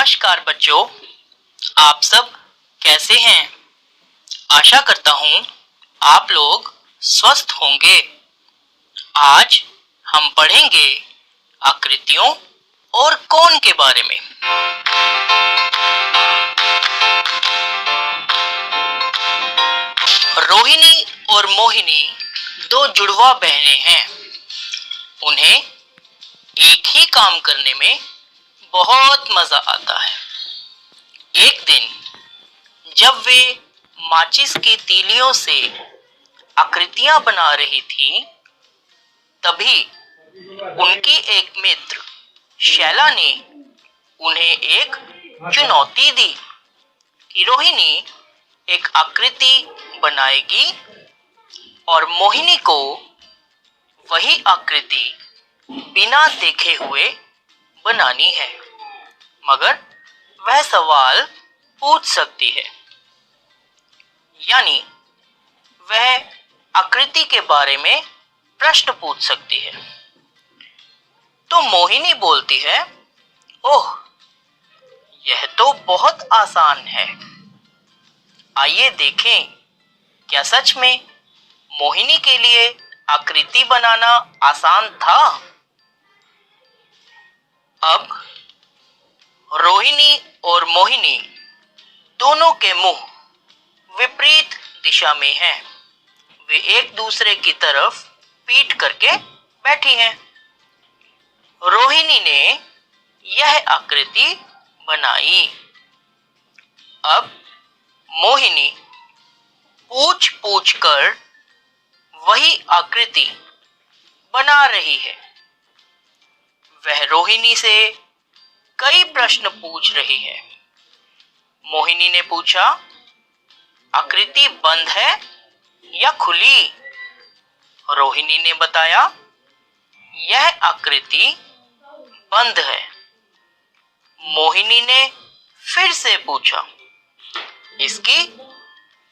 नमस्कार बच्चों, आप सब कैसे हैं? आशा करता हूँ आप लोग स्वस्थ होंगे। आज हम पढ़ेंगे आकृतियों और कोण के बारे में। रोहिणी और मोहिनी दो जुड़वा बहनें हैं। उन्हें एक ही काम करने में बहुत मजा आता है। एक दिन जब वे माचिस की तीलियों से आकृतियां बना रही थी, तभी उनकी एक मित्र शैला ने उन्हें एक चुनौती दी कि रोहिणी एक आकृति बनाएगी और मोहिनी को वही आकृति बिना देखे हुए बनानी है, मगर वह सवाल पूछ सकती है, यानी वह आकृति के बारे में प्रश्न पूछ सकती है। तो मोहिनी बोलती है, ओह, यह तो बहुत आसान है। आइए देखें, क्या सच में मोहिनी के लिए आकृति बनाना आसान था? अब रोहिणी और मोहिनी दोनों के मुंह विपरीत दिशा में हैं। वे एक दूसरे की तरफ पीठ करके बैठी हैं। रोहिणी ने यह आकृति बनाई। अब मोहिनी पूछ पूछ कर वही आकृति बना रही है। वह रोहिणी से कई प्रश्न पूछ रही है। मोहिनी ने पूछा, आकृति बंद है या खुली? रोहिणी ने बताया, यह आकृति बंद है। मोहिनी ने फिर से पूछा, इसकी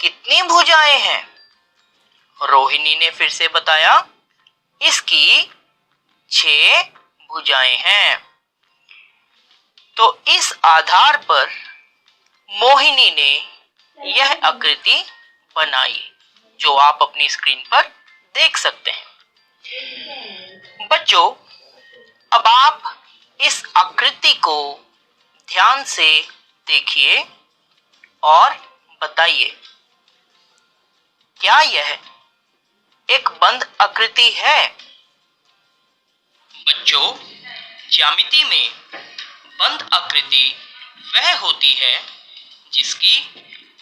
कितनी भुजाएं हैं? रोहिणी ने फिर से बताया, इसकी 6 भुजाएं हैं। तो इस आधार पर मोहिनी ने यह आकृति बनाई, जो आप अपनी स्क्रीन पर देख सकते हैं। बच्चों, अब आप इस आकृति को ध्यान से देखिए और बताइए, क्या यह एक बंद आकृति है? बच्चों, ज्यामिति में बंद आकृति वह होती है जिसकी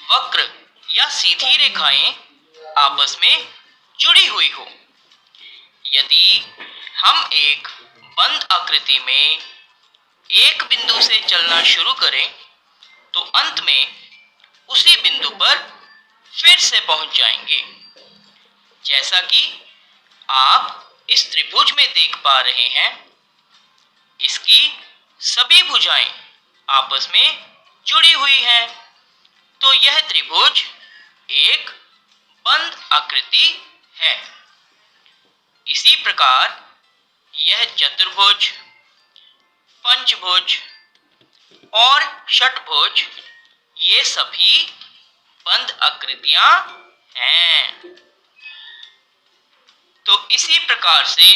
वक्र या सीधी रेखाएं आपस में जुड़ी हुई हो। यदि हम एक बंद आकृति में एक बिंदु से चलना शुरू करें, तो अंत में उसी बिंदु पर फिर से पहुंच जाएंगे। जैसा कि आप इस त्रिभुज में देख पा रहे हैं, इसकी सभी भुजाएं आपस में जुड़ी हुई हैं। तो यह त्रिभुज एक बंद आकृति है। इसी प्रकार यह चतुर्भुज, पंचभुज और षटभुज, ये सभी बंद आकृतियां हैं। तो इसी प्रकार से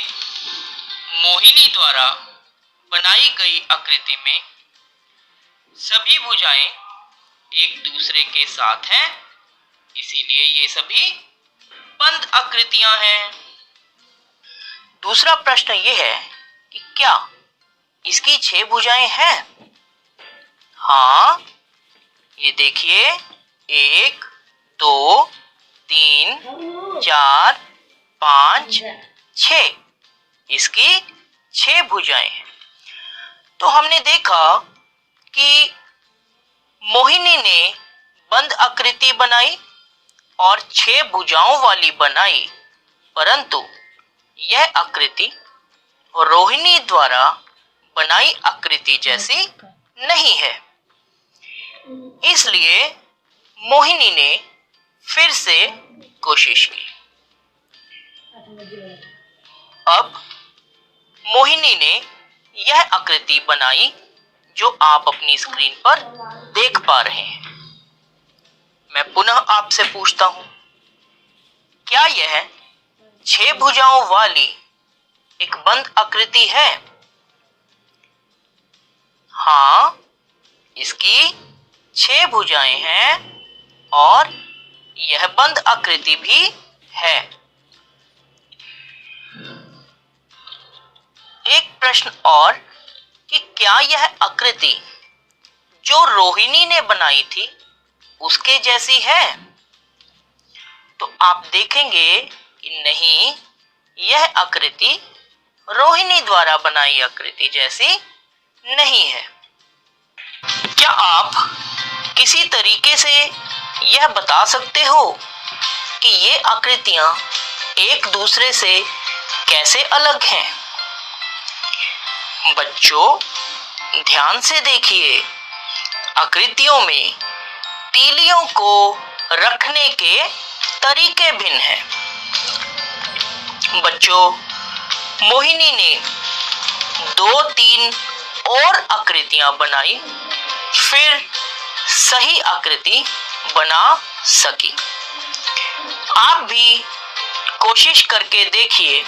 मोहिनी द्वारा बनाई गई आकृति में सभी भुजाएं एक दूसरे के साथ हैं, इसीलिए ये सभी बंद आकृतियां हैं। दूसरा प्रश्न ये है कि क्या इसकी 6 भुजाएं हैं? हाँ, ये देखिए, 1, 2, 3, 4, 5, 6, इसकी 6 भुजाएं हैं। तो हमने देखा कि मोहिनी ने बंद आकृति बनाई और 6 भुजाओं वाली बनाई, परंतु यह आकृति रोहिणी द्वारा बनाई आकृति जैसी नहीं है। इसलिए मोहिनी ने फिर से कोशिश की। अब मोहिनी ने यह आकृति बनाई जो आप अपनी स्क्रीन पर देख पा रहे हैं। मैं पुनः आपसे पूछता हूं, क्या यह 6 भुजाओं वाली एक बंद आकृति है? हाँ, इसकी 6 भुजाएं हैं और यह बंद आकृति भी है। एक प्रश्न और कि क्या यह आकृति जो रोहिणी ने बनाई थी उसके जैसी है? तो आप देखेंगे कि नहीं, यह आकृति रोहिणी द्वारा बनाई आकृति जैसी नहीं है। क्या आप किसी तरीके से यह बता सकते हो कि ये आकृतियां एक दूसरे से कैसे अलग हैं? बच्चों, ध्यान से देखिए, आकृतियों में तीलियों को रखने के तरीके भिन्न हैं। बच्चों, मोहिनी ने 2-3 और आकृतियां बनाई, फिर सही आकृति बना सकी। आप भी कोशिश करके देखिए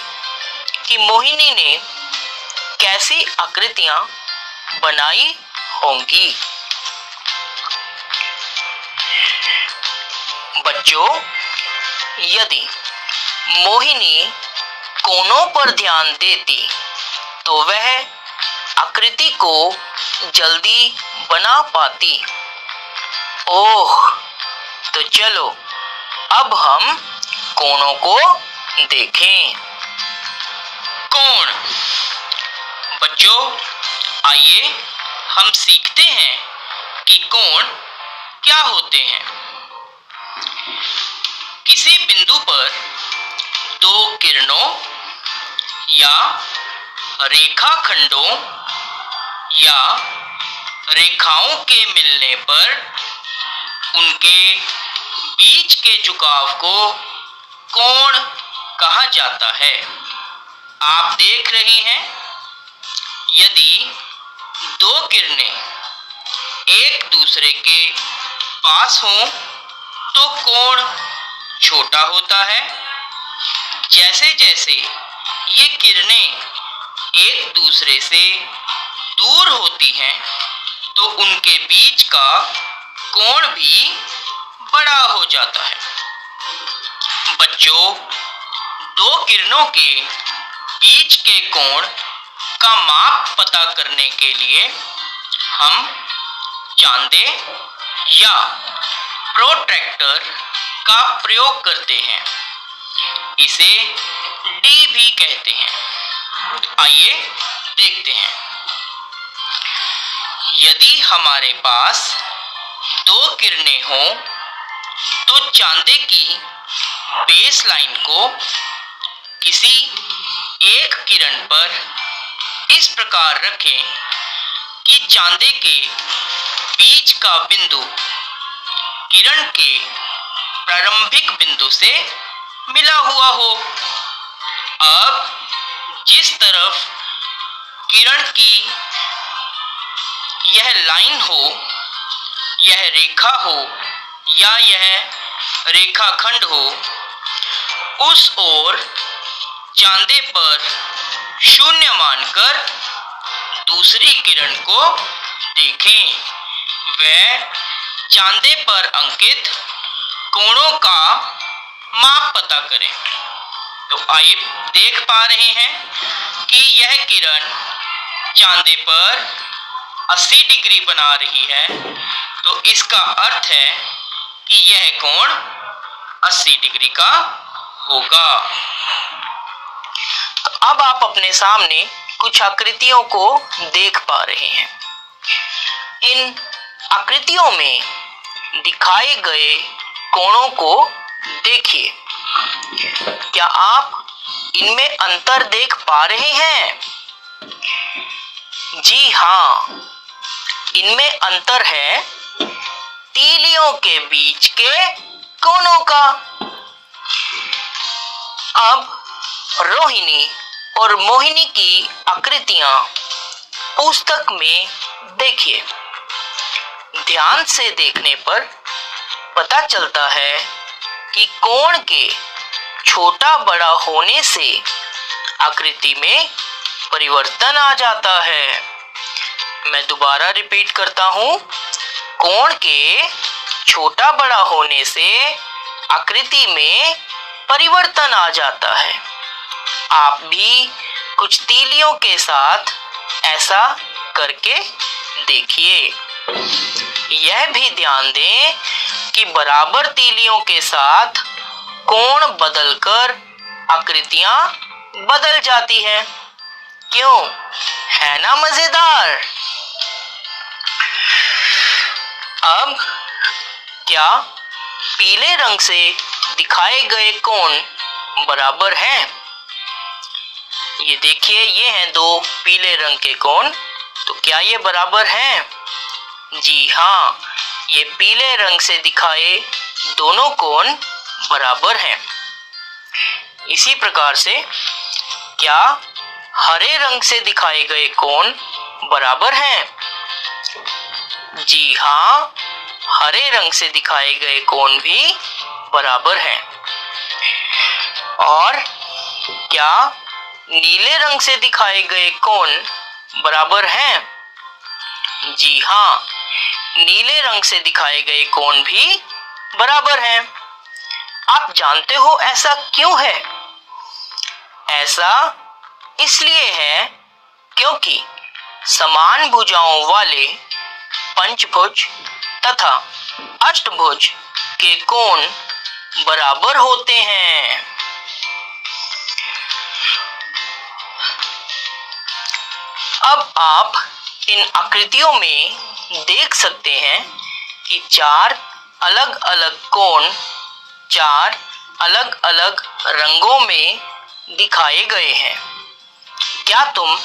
कि मोहिनी ने कैसी आकृतियां बनाई होंगी। बच्चों, यदि मोहिनी कोनों पर ध्यान देती तो वह आकृति को जल्दी बना पाती। ओह, तो चलो अब हम कोनों को देखें। कोण। बच्चों, आइए हम सीखते हैं कि कोण क्या होते हैं। किसी बिंदु पर 2 किरणों या रेखाखंडों या रेखाओं के मिलने पर उनके बीच के झुकाव को कोण कहा जाता है। आप देख रहे हैं, यदि 2 किरणें एक दूसरे के पास हों तो कोण छोटा होता है। जैसे जैसे ये किरणें एक दूसरे से दूर होती हैं तो उनके बीच का कोण भी बड़ा हो जाता है। बच्चों, 2 किरणों के बीच के कोण का माप पता करने के लिए हम चांदे या प्रोट्रैक्टर का प्रयोग करते हैं। इसे डी भी कहते हैं। आइए देखते हैं। यदि हमारे पास 2 किरणें हों तो चांदे की बेस लाइन को किसी एक किरण पर इस प्रकार रखें कि चांदे के बीच का बिंदु किरण के प्रारंभिक बिंदु से मिला हुआ हो। अब जिस तरफ किरण की यह लाइन हो, यह रेखा हो या यह रेखाखंड हो, उस ओर चांदे पर 0 मानकर दूसरी किरण को देखें। वह चांदे पर अंकित कोणों का माप पता करें। तो आइए देख पा रहे हैं कि यह किरण चांदे पर 80 डिग्री बना रही है, तो इसका अर्थ है कि यह कोण 80 डिग्री का होगा। तो अब आप अपने सामने कुछ आकृतियों को देख पा रहे हैं। इन आकृतियों में दिखाए गए कोणों को देखिए। क्या आप इनमें अंतर देख पा रहे हैं? जी हाँ, इनमें अंतर है तीलियों के बीच के कोणों का। अब रोहिणी और मोहिनी की आकृतियां पुस्तक में देखिए, ध्यान से देखने पर पता चलता है कि कोण के छोटा बड़ा होने से आकृति में परिवर्तन आ जाता है। मैं दोबारा रिपीट करता हूँ, कोण के छोटा बड़ा होने से आकृति में परिवर्तन आ जाता है। आप भी कुछ तीलियों के साथ ऐसा करके देखिए। यह भी ध्यान दें कि बराबर तीलियों के साथ कोण बदलकर आकृतियां बदल जाती हैं। क्यों? है ना मजेदार? अब क्या पीले रंग से दिखाए गए कोण बराबर हैं? ये देखिए, ये हैं दो पीले रंग के कोण, तो क्या ये बराबर हैं? जी हाँ, ये पीले रंग से दिखाए दोनों कोण बराबर हैं। इसी प्रकार से क्या हरे रंग से दिखाए गए कोण बराबर हैं? जी हाँ, हरे रंग से दिखाए गए कोण भी बराबर हैं। और क्या नीले रंग से दिखाए गए कोण बराबर हैं? जी हाँ, नीले रंग से दिखाए गए कोण भी बराबर हैं। आप जानते हो ऐसा क्यों है? ऐसा इसलिए है क्योंकि समान भुजाओं वाले पंचभुज तथा अष्टभुज के कोण बराबर होते हैं। अब आप इन आकृतियों में देख सकते हैं कि चार अलग अलग कोण चार अलग अलग रंगों में दिखाए गए हैं। क्या तुम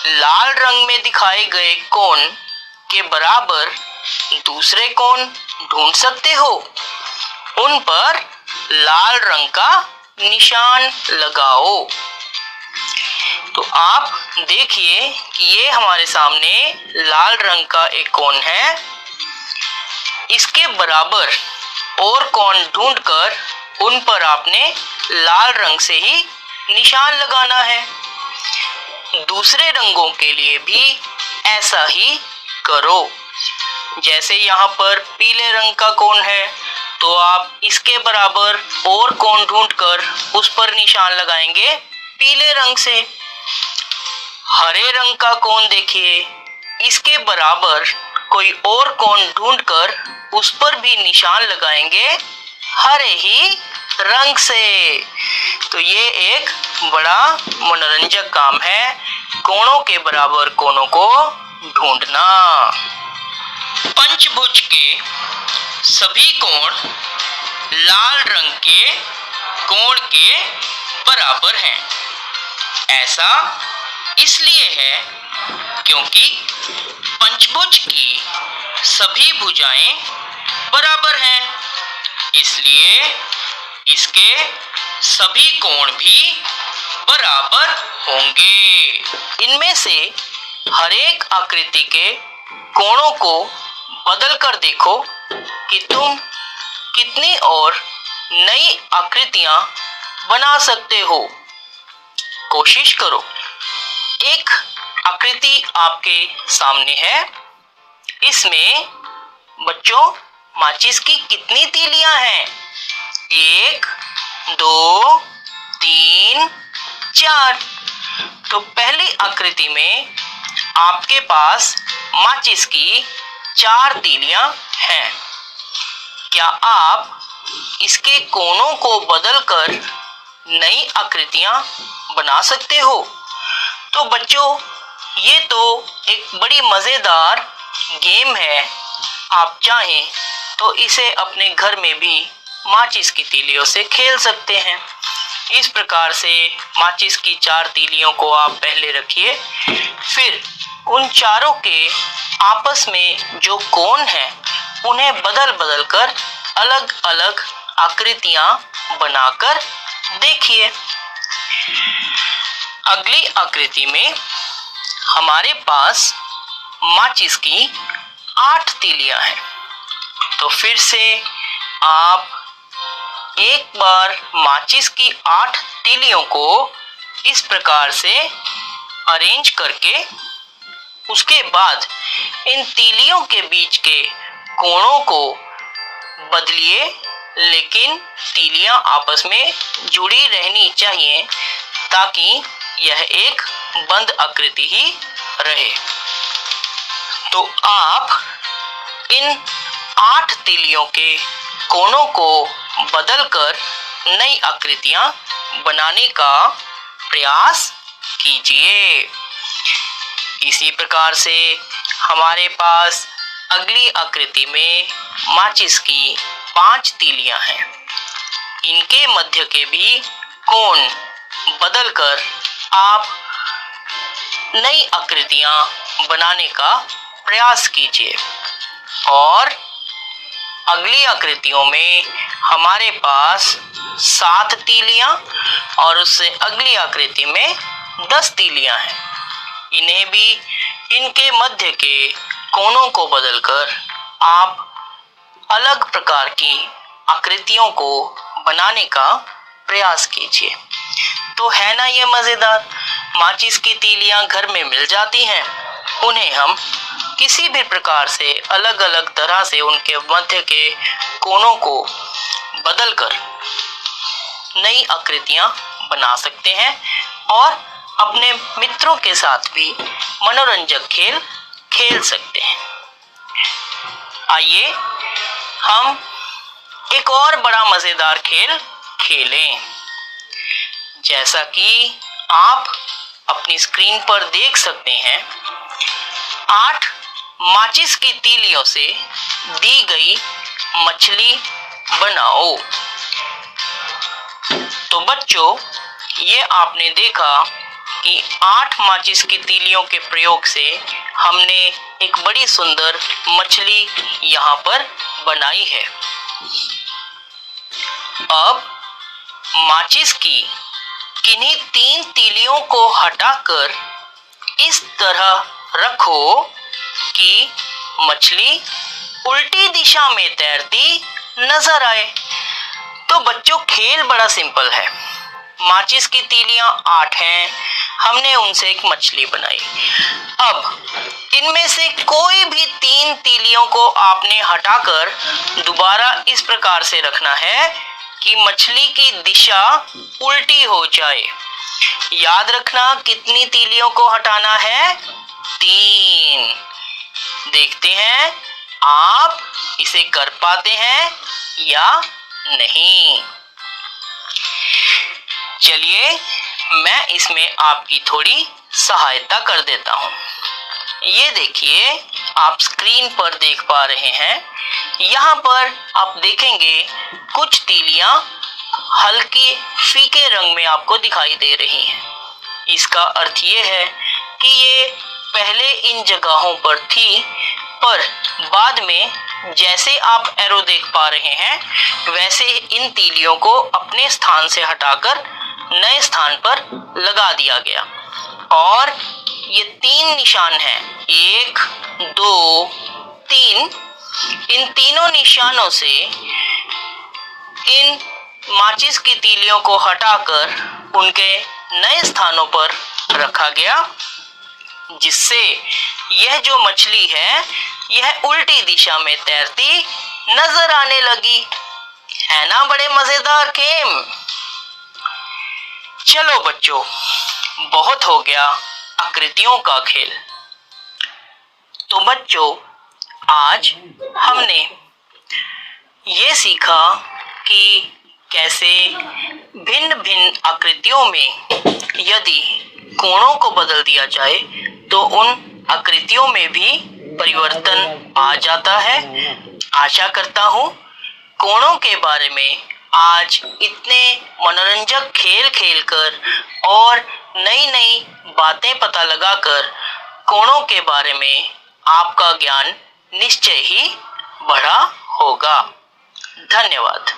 लाल रंग में दिखाए गए कोण के बराबर दूसरे कोण ढूंढ सकते हो? उन पर लाल रंग का निशान लगाओ। तो आप देखिए कि ये हमारे सामने लाल रंग का एक कोण है। इसके बराबर और कोण ढूंढकर उन पर आपने लाल रंग से ही निशान लगाना है। दूसरे रंगों के लिए भी ऐसा ही करो। जैसे यहाँ पर पीले रंग का कोण है, तो आप इसके बराबर और कोण ढूंढकर उस पर निशान लगाएंगे पीले रंग से। हरे रंग का कोण देखिए, इसके बराबर कोई और कोण ढूंढकर उस पर भी निशान लगाएंगे हरे ही रंग से। तो ये एक बड़ा मनोरंजक काम है, कोणों के बराबर कोणों को ढूंढना। पंचभुज के सभी कोण लाल रंग के कोण के बराबर हैं। ऐसा इसलिए है क्योंकि पंचभुज की सभी भुजाएं बराबर हैं, इसलिए इसके सभी कोण भी बराबर होंगे। इनमें से हर एक आकृति के कोणों को बदल कर देखो कि तुम कितनी और नई आकृतियां बना सकते हो। कोशिश करो। एक आकृति आपके सामने है। इसमें बच्चों माचिस की कितनी तीलियां हैं? 1, 2, 3, 4। तो पहली आकृति में आपके पास माचिस की 4 तीलियां हैं। क्या आप इसके कोनों को बदलकर नई आकृतियां बना सकते हो? तो बच्चों, ये तो एक बड़ी मजेदार गेम है। आप चाहें तो इसे अपने घर में भी माचिस की तीलियों से खेल सकते हैं। इस प्रकार से माचिस की 4 तीलियों को आप पहले रखिए, फिर उन चारों के आपस में जो कोण हैं उन्हें बदल बदल कर अलग अलग आकृतियां बनाकर देखिए। अगली आकृति में हमारे पास माचिस की 8 तीलियां हैं। तो फिर से आप एक बार माचिस की 8 तीलियों को इस प्रकार से अरेंज करके उसके बाद इन तीलियों के बीच के कोणों को बदलिए, लेकिन तीलियां आपस में जुड़ी रहनी चाहिए ताकि यह एक बंद आकृति ही रहे। तो आप इन 8 तीलियों के कोणों को बदलकर नई आकृतियां बनाने का प्रयास कीजिए। इसी प्रकार से हमारे पास अगली आकृति में माचिस की 5 तीलियां हैं। इनके मध्य के भी कोण बदलकर आप नई आकृतियां बनाने का प्रयास कीजिए। और अगली आकृतियों में हमारे पास 7 तीलियां और उससे अगली आकृति में 10 तीलियां हैं। इन्हें भी इनके मध्य के कोणों को बदलकर आप अलग प्रकार की आकृतियों को बनाने का प्रयास कीजिए। तो है ना ये मजेदार। माचिस की तीलियां घर में मिल जाती हैं, उन्हें हम किसी भी प्रकार से अलग अलग तरह से उनके मध्य के कोणों को बदलकर नई आकृतियां बना सकते हैं और अपने मित्रों के साथ भी मनोरंजक खेल खेल सकते हैं। आइए हम एक और बड़ा मजेदार खेल खेलें। जैसा कि आप अपनी स्क्रीन पर देख सकते हैं, 8 माचिस की तीलियों से दी गई मछली बनाओ। तो बच्चों, ये आपने देखा कि 8 माचिस की तीलियों के प्रयोग से हमने एक बड़ी सुंदर मछली यहाँ पर बनाई है। अब माचिस की किन्हीं 3 तीलियों को हटाकर इस तरह रखो कि मछली उल्टी दिशा में तैरती नजर आए। तो बच्चों, खेल बड़ा सिंपल है। माचिस की तीलियां 8 हैं, हमने उनसे एक मछली बनाई। अब इनमें से कोई भी 3 तीलियों को आपने हटाकर दोबारा इस प्रकार से रखना है कि मछली की दिशा उल्टी हो जाए। याद रखना, कितनी तीलियों को हटाना है? 3। देखते हैं आप इसे कर पाते हैं या नहीं। चलिए, मैं इसमें आपकी थोड़ी सहायता कर देता हूँ। ये देखिए, आप स्क्रीन पर देख पा रहे हैं। यहाँ पर आप देखेंगे कुछ तीलियां हल्के फीके रंग में आपको दिखाई दे रही हैं। इसका अर्थ ये है कि ये पहले इन जगहों पर थी, पर बाद में जैसे आप एरो देख पा रहे हैं, वैसे इन तीलियों को अपने स्थान से हटाकर नए स्थान पर लगा दिया गया। और ये 3 निशान हैं, 1, 2, 3। इन तीनों निशानों से इन माचिस की तीलियों को हटाकर उनके नए स्थानों पर रखा गया, जिससे यह जो मछली है यह उल्टी दिशा में तैरती नजर आने लगी। है ना बड़े मजेदार गेम। चलो बच्चों, बहुत हो गया आकृतियों का खेल। तो बच्चों, आज हमने ये सीखा कि कैसे भिन्न भिन्न आकृतियों में यदि कोणों को बदल दिया जाए तो उन आकृतियों में भी परिवर्तन आ जाता है। आशा करता हूँ कोणों के बारे में आज इतने मनोरंजक खेल खेलकर और नई नई बातें पता लगाकर कोणों के बारे में आपका ज्ञान निश्चय ही बढ़ा होगा। धन्यवाद।